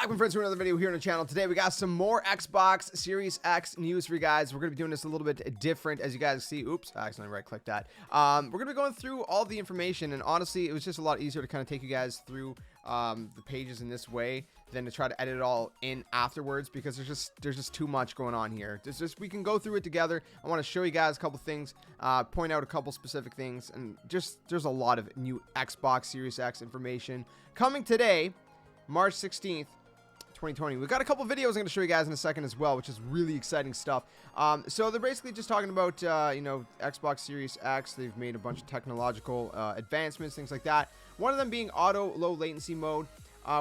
Back, my friends, for another video here on the channel. Today we got some more Xbox Series X news for you guys. We're going to be doing this a little bit different, as you guys see. Oops, I accidentally right-clicked that. We're going to be going through all the information, and honestly, it was just a lot easier to kind of take you guys through the pages in this way than to try to edit it all in afterwards, because there's just too much going on here. We can go through it together. I want to show you guys a couple things, point out a couple specific things, and there's a lot of new Xbox Series X information coming today, March 16th, 2020. We've got a couple videos I'm going to show you guys in a second as well, which is really exciting stuff. So they're basically just talking about, you know, Xbox Series X. They've made a bunch of technological advancements, things like that. One of them being auto low latency mode,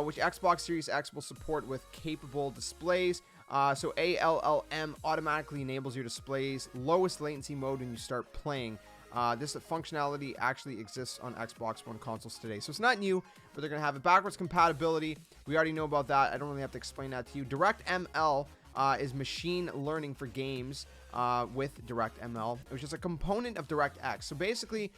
which Xbox Series X will support with capable displays. So ALLM automatically enables your display's lowest latency mode when you start playing. This functionality actually exists on Xbox One consoles today. So it's not new, but they're going to have a backwards compatibility. We already know about that. I don't really have to explain that to you. DirectML is machine learning for games with DirectML, which is a component of DirectX. So basically,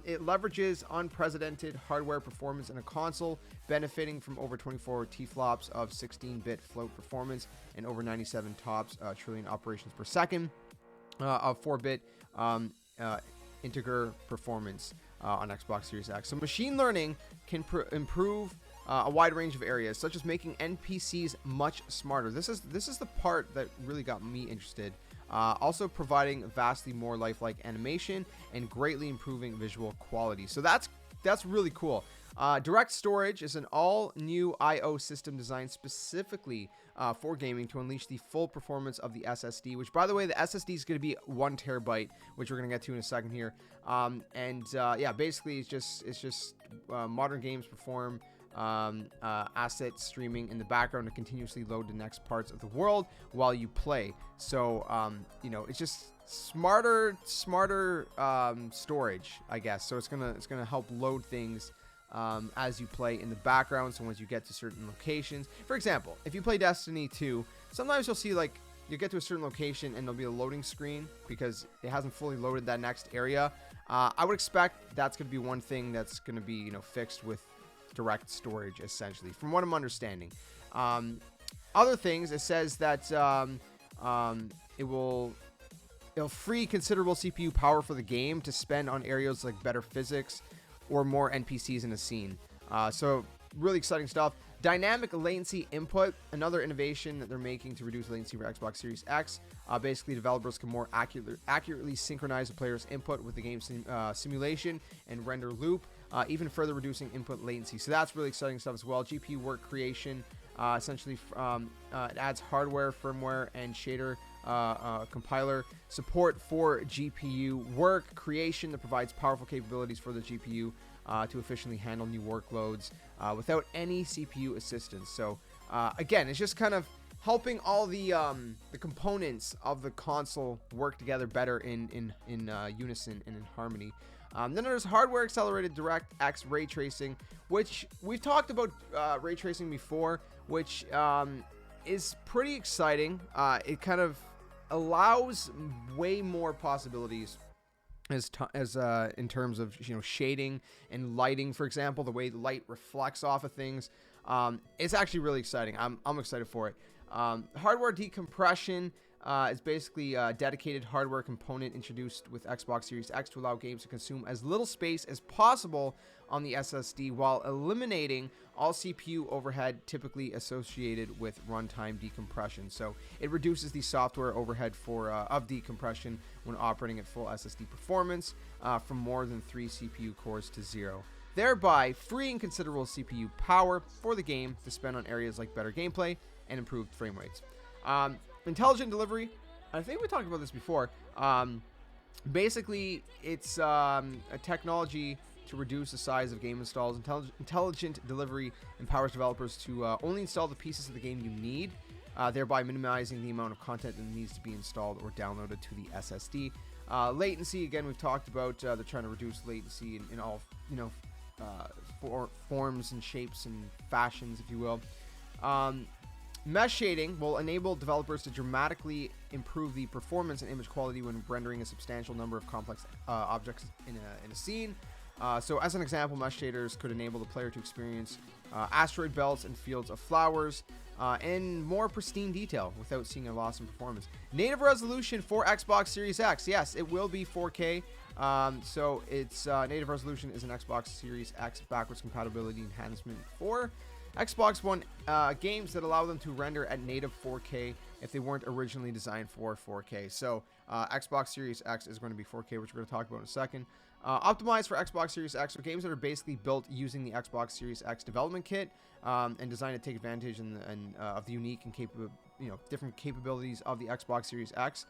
it leverages unprecedented hardware performance in a console, benefiting from over 24 T-flops of 16-bit float performance and over 97 tops trillion operations per second of 4-bit integer performance on Xbox Series X. So machine learning can improve a wide range of areas, such as making NPCs much smarter. This is the part that really got me interested. Also providing vastly more lifelike animation and greatly improving visual quality. So that's really cool. Direct Storage is an all-new I/O system designed specifically for gaming to unleash the full performance of the SSD, which, by the way, the SSD is going to be 1 terabyte, which we're going to get to in a second here. Yeah, basically it's just modern games perform asset streaming in the background to continuously load the next parts of the world while you play. So you know, it's just smarter storage, I guess. So it's gonna help load things as you play in the background. So once you get to certain locations, for example, if you play Destiny 2, sometimes you'll see, like, you get to a certain location and there'll be a loading screen because it hasn't fully loaded that next area. I would expect that's going to be one thing that's going to be, you know, fixed with direct storage, essentially, from what I'm understanding. Other things, it says that it'll free considerable CPU power for the game to spend on areas like better physics or more NPCs in a scene. So really exciting stuff. Dynamic latency input, another innovation that they're making to reduce latency for Xbox Series X. Basically, developers can more accurately synchronize the player's input with the game's simulation and render loop, even further reducing input latency. So that's really exciting stuff as well. GPU work creation, essentially it adds hardware, firmware, and shader compiler support for GPU work creation that provides powerful capabilities for the GPU to efficiently handle new workloads without any CPU assistance. So again, it's just kind of helping all the components of the console work together better in unison and in harmony. Then there's hardware accelerated DirectX ray tracing, which we've talked about ray tracing before, which is pretty exciting. It kind of allows way more possibilities as in terms of, you know, shading and lighting, for example, the way the light reflects off of things. It's actually really exciting. I'm excited for it. Hardware decompression is basically a dedicated hardware component introduced with Xbox Series X to allow games to consume as little space as possible on the SSD while eliminating all CPU overhead typically associated with runtime decompression. So it reduces the software overhead of decompression when operating at full SSD performance from more than 3 CPU cores to 0, thereby freeing considerable CPU power for the game to spend on areas like better gameplay and improved frame rates. Intelligent delivery, I think we talked about this before. Basically, it's a technology to reduce the size of game installs. Intelligent delivery empowers developers to only install the pieces of the game you need, thereby minimizing the amount of content that needs to be installed or downloaded to the SSD. Latency, again, we've talked about. They're trying to reduce latency in all, you know, forms and shapes and fashions, if you will. Mesh shading will enable developers to dramatically improve the performance and image quality when rendering a substantial number of complex objects in a scene. So as an example, mesh shaders could enable the player to experience asteroid belts and fields of flowers in more pristine detail without seeing a loss in performance. Native resolution for Xbox Series X. Yes, it will be 4K. So its native resolution is an Xbox Series X backwards compatibility enhancement for Xbox One games that allow them to render at native 4K if they weren't originally designed for 4K. So Xbox Series X is going to be 4K, which we're going to talk about in a second. Optimized for Xbox Series X are games that are basically built using the Xbox Series X development kit and designed to take advantage of the unique and different capabilities of the Xbox Series X.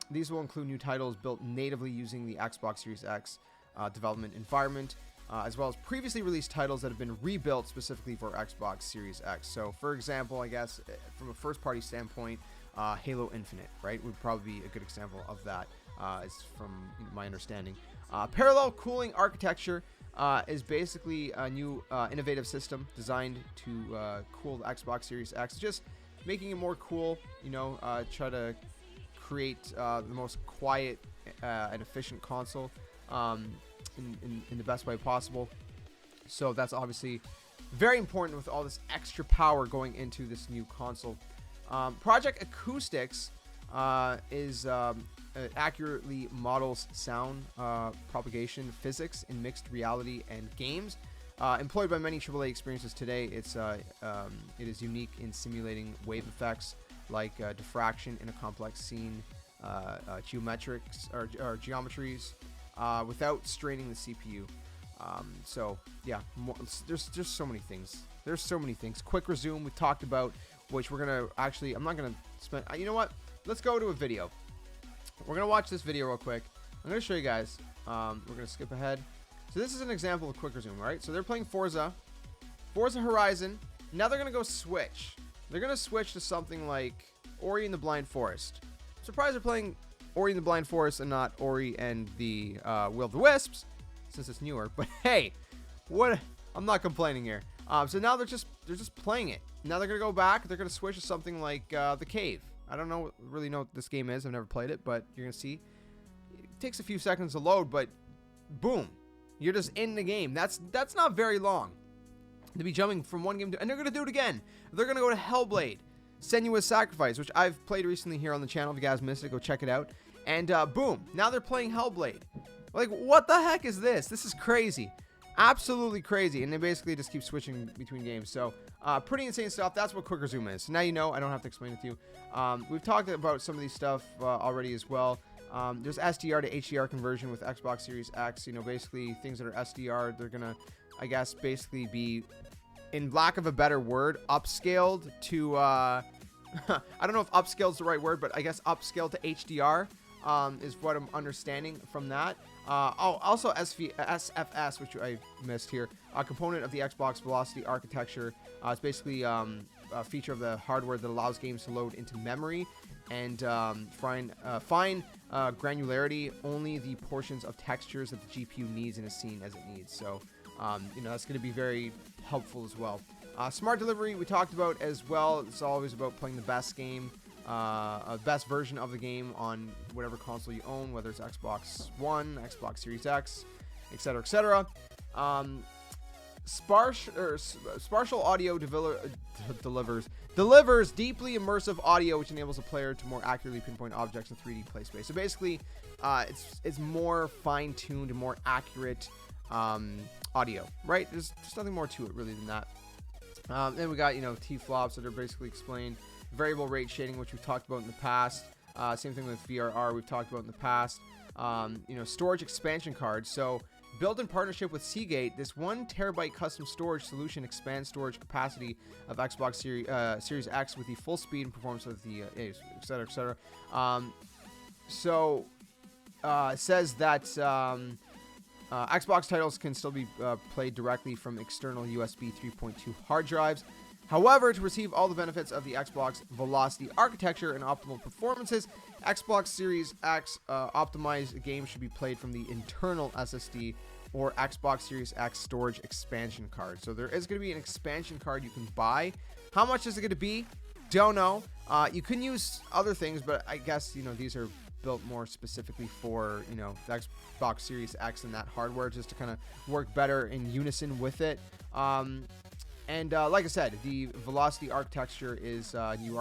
These will include new titles built natively using the Xbox Series X development environment, as well as previously released titles that have been rebuilt specifically for Xbox Series X. So, for example, I guess from a first-party standpoint, Halo Infinite, right, would probably be a good example of that, is from my understanding. Parallel cooling architecture is basically a new innovative system designed to cool the Xbox Series X, just making it more cool, try to create the most quiet and efficient console in the best way possible. So that's obviously very important with all this extra power going into this new console. Project Acoustics is accurately models sound propagation physics in mixed reality and games. Employed by many AAA experiences today, it is unique in simulating wave effects like diffraction in a complex scene, geometries without straining the CPU. So yeah, there's so many things. There's so many things. Quick resume we talked about, which we're gonna I'm not gonna spend. You know what? Let's go to a video. We're gonna watch this video real quick. I'm gonna show you guys. We're gonna skip ahead. So this is an example of quick resume, right? So they're playing Forza Horizon. Now they're gonna go switch. They're gonna switch to something like Ori and the Blind Forest. I'm surprised they're playing Ori and the Blind Forest and not Ori and the Will of the Wisps, since it's newer. But hey, what? I'm not complaining here. So now they're just playing it. Now they're gonna go back. They're gonna switch to something like The Cave. I don't really know what this game is. I've never played it, but you're gonna see. It takes a few seconds to load, but boom, you're just in the game. That's not very long to be jumping from one game to, and they're gonna do it again. They're gonna go to Hellblade, Senua's Sacrifice, which I've played recently here on the channel. If you guys missed it, go check it out. And boom, now they're playing Hellblade. Like, what the heck is this? This is crazy. Absolutely crazy. And they basically just keep switching between games. So pretty insane stuff. That's what quick resume is. So now you know. I don't have to explain it to you. We've talked about some of these stuff already as well. There's SDR to HDR conversion with Xbox Series X. Basically things that are SDR, they're gonna, I guess, basically be, in lack of a better word, upscaled to I don't know if upscaled is the right word, but I guess upscaled to HDR is what I'm understanding from that. Also SFS, which I missed here, a component of the Xbox Velocity architecture. It's basically a feature of the hardware that allows games to load into memory and fine granularity, only the portions of textures that the GPU needs in a scene as it needs. So that's going to be very helpful as well. Smart delivery we talked about as well. It's always about playing the best game, best version of the game on whatever console you own, whether it's Xbox One, Xbox Series X, etc., etc. Spatial audio delivers deeply immersive audio, which enables a player to more accurately pinpoint objects in 3D play space. So basically, it's more fine-tuned and more accurate audio, right? There's nothing more to it really than that. Then we got T-flops that are basically explained. Variable rate shading, which we've talked about in the past. Same thing with VRR, we've talked about in the past. Storage expansion cards. So built in partnership with Seagate, this 1 terabyte custom storage solution expands storage capacity of Xbox Series X with the full speed and performance of the et cetera, et cetera. It says that Xbox titles can still be played directly from external USB 3.2 hard drives. However, to receive all the benefits of the Xbox Velocity architecture and optimal performances, Xbox Series X optimized games should be played from the internal SSD or Xbox Series X storage expansion card. So there is going to be an expansion card you can buy. How much is it going to be? Don't know. You can use other things, but I guess, you know, these are built more specifically for, you know, the Xbox Series X and that hardware, just to kind of work better in unison with it. Like I said, the Velocity architecture is a new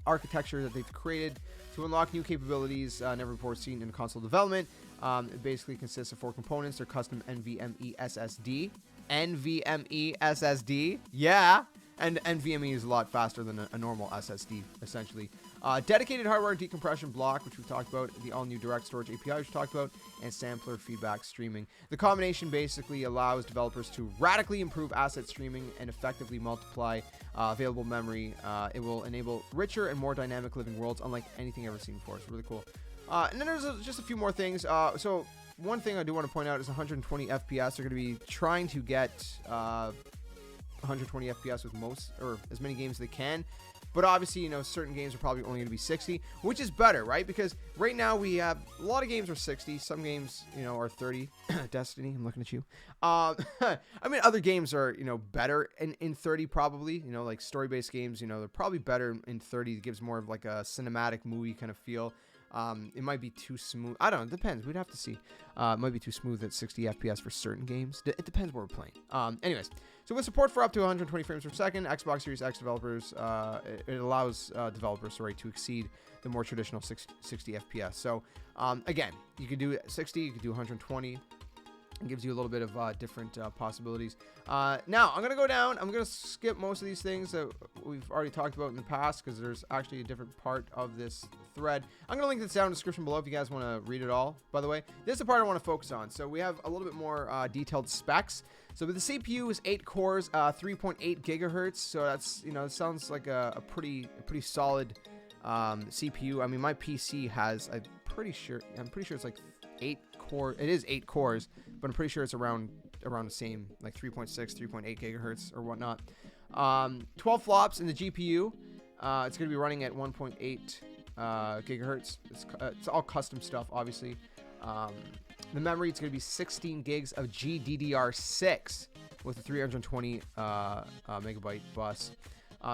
architecture that they've created to unlock new capabilities never before seen in console development. It basically consists of 4 components. Their custom NVMe SSD. NVMe SSD. Yeah. And NVMe is a lot faster than a normal SSD, essentially. Dedicated hardware decompression block, which we talked about, the all-new direct storage API, which we talked about, and sampler feedback streaming. The combination basically allows developers to radically improve asset streaming and effectively multiply available memory. It will enable richer and more dynamic living worlds, unlike anything ever seen before. It's really cool. And then there's just a few more things. So one thing I do want to point out is 120 FPS. They're going to be trying to get 120 FPS with most, or as many games as they can. But obviously, you know, certain games are probably only going to be 60, which is better, right? Because right now we have a lot of games are 60. Some games, you know, are 30. Destiny, I'm looking at you. I mean, other games are, you know, better in 30 probably. You know, like story-based games, you know, they're probably better in 30. It gives more of like a cinematic movie kind of feel. It might be too smooth. I don't know. It depends. We'd have to see. It might be too smooth at 60 FPS for certain games. It depends what we're playing. Anyways, so with support for up to 120 frames per second, Xbox Series X developers, it allows developers, to exceed the more traditional 60 FPS. So, again, you can do 60, you can do 120. It gives you a little bit of different possibilities. Now, I'm going to go down. I'm going to skip most of these things that we've already talked about in the past because there's actually a different part of this thread. I'm going to link this down in the description below if you guys want to read it all, by the way. This is the part I want to focus on. So we have a little bit more detailed specs. So the CPU is 8 cores, 3.8 gigahertz. So that's, you know, it sounds like a pretty solid CPU. I mean, my PC has, I'm pretty sure it's like 8 core. It is 8 cores, but I'm pretty sure it's around the same, like 3.6, 3.8 gigahertz or whatnot. 12 flops in the GPU. It's going to be running at 1.8 gigahertz. It's all custom stuff, obviously. The memory, it's going to be 16 gigs of GDDR6 with a 320 megabyte bus.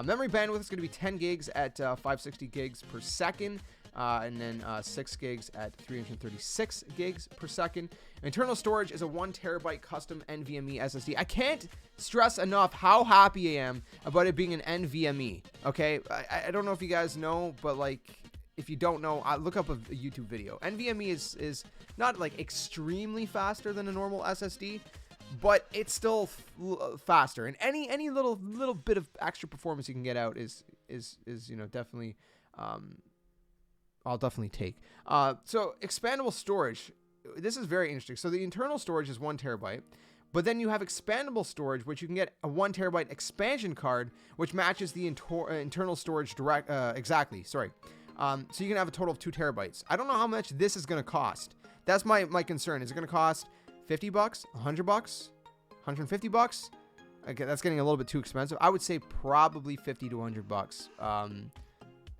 Memory bandwidth is going to be 10 gigs at 560 gigs per second. And then 6 gigs at 336 gigs per second. Internal storage is a 1 terabyte custom NVMe SSD. I can't stress enough how happy I am about it being an NVMe. Okay, I don't know if you guys know, but like, if you don't know, look up a YouTube video. NVMe is not like extremely faster than a normal SSD, but it's still faster. And any little bit of extra performance you can get out is you know, definitely. I'll definitely take. So expandable storage, this is very interesting. So the internal storage is 1 terabyte, but then you have expandable storage, which you can get a 1 terabyte expansion card, which matches the internal storage exactly. Sorry. So you can have a total of 2 terabytes. I don't know how much this is going to cost. That's my concern. Is it going to cost $50, $100, $150? Okay, that's getting a little bit too expensive. I would say probably $50 to $100.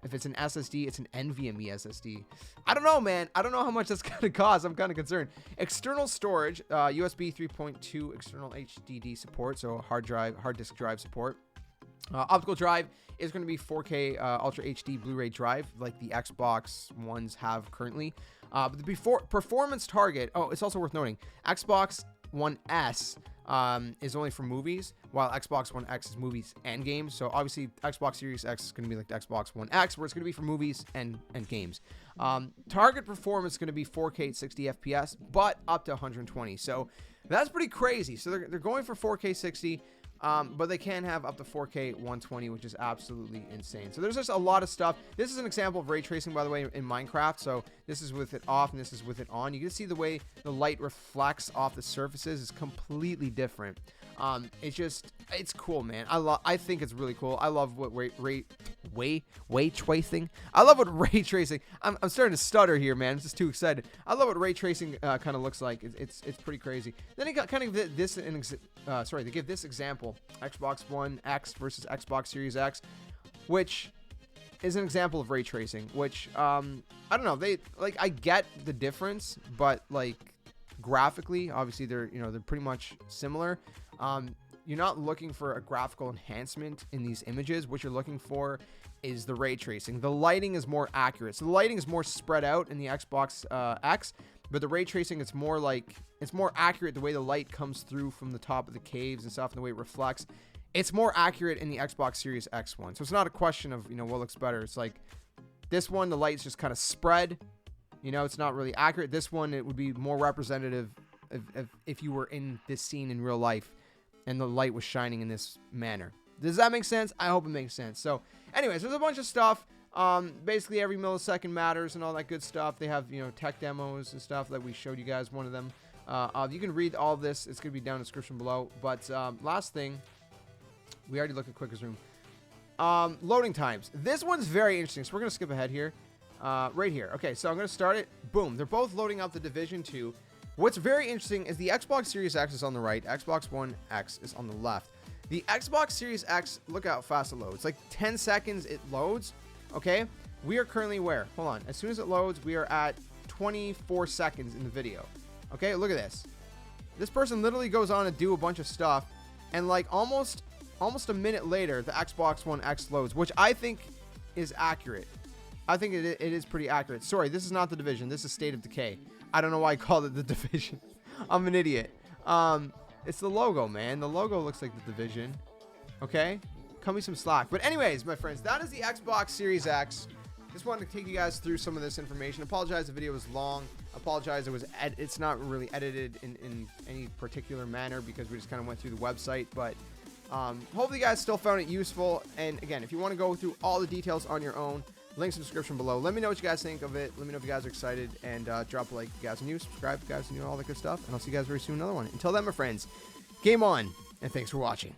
If it's an SSD, it's an NVMe SSD. I don't know, man. I don't know how much that's going to cost. I'm kind of concerned. External storage, USB 3.2 external HDD support, so hard disk drive support. Optical drive is going to be 4K Ultra HD Blu-ray drive, like the Xbox Ones have currently. But the performance target, it's also worth noting, Xbox One S is only for movies, while Xbox One X is movies and games. So obviously Xbox Series X is going to be like the Xbox One X, where it's going to be for movies and games. Target performance is going to be 4K at 60 FPS, but up to 120. So that's pretty crazy. So they're going for 4K 60. But they can have up to 4K 120, which is absolutely insane. So there's just a lot of stuff. This is an example of ray tracing, by the way, in Minecraft. So this is with it off and this is with it on. You can see the way the light reflects off the surfaces is completely different. It's cool, man. I think it's really cool. I love what ray tracing. I love what ray tracing. I'm starting to stutter here, man. I'm just too excited. I love what ray tracing kind of looks like. It's pretty crazy. Then they got kind of this. They give this example: Xbox One X versus Xbox Series X, which is an example of ray tracing. Which I don't know. I get the difference, but like graphically, obviously they're pretty much similar. You're not looking for a graphical enhancement in these images. What you're looking for is the ray tracing. The lighting is more accurate. So the lighting is more spread out in the Xbox X, but the ray tracing, it's more accurate the way the light comes through from the top of the caves and stuff and the way it reflects. It's more accurate in the Xbox Series X one. So it's not a question of, what looks better. It's like this one, the light's just kind of spread. It's not really accurate. This one, it would be more representative if you were in this scene in real life and the light was shining in this manner. Does that make sense? I hope it makes sense. So anyways, there's a bunch of stuff. Basically every millisecond matters and all that good stuff. They have, tech demos and stuff that we showed you guys, one of them. You can read all of this. It's going to be down in the description below. But last thing, we already looked at Quickest Room. Loading times. This one's very interesting. So we're going to skip ahead here. Right here. Okay, so I'm going to start it. Boom. They're both loading up the Division 2. What's very interesting is the Xbox Series X is on the right. Xbox One X is on the left. The Xbox Series X, look how fast it loads. Like 10 seconds it loads. Okay, we are currently where? Hold on. As soon as it loads, we are at 24 seconds in the video. Okay, look at this. This person literally goes on to do a bunch of stuff, and like almost a minute later, the Xbox One X loads, which I think is accurate. I think it is pretty accurate. Sorry, this is not the Division. This is State of Decay. I don't know why I called it the Division. I'm an idiot. It's the logo, man. The logo looks like the Division. Okay? Cut me some slack. But anyways, my friends, that is the Xbox Series X. Just wanted to take you guys through some of this information. Apologize the video was long. Apologize it's not really edited in any particular manner because we just kind of went through the website. But hopefully you guys still found it useful. And again, if you want to go through all the details on your own, links in the description below. Let me know what you guys think of it. Let me know if you guys are excited. And drop a like if you guys are new. Subscribe if you guys are new. All that good stuff. And I'll see you guys very soon in another one. Until then, my friends, game on. And thanks for watching.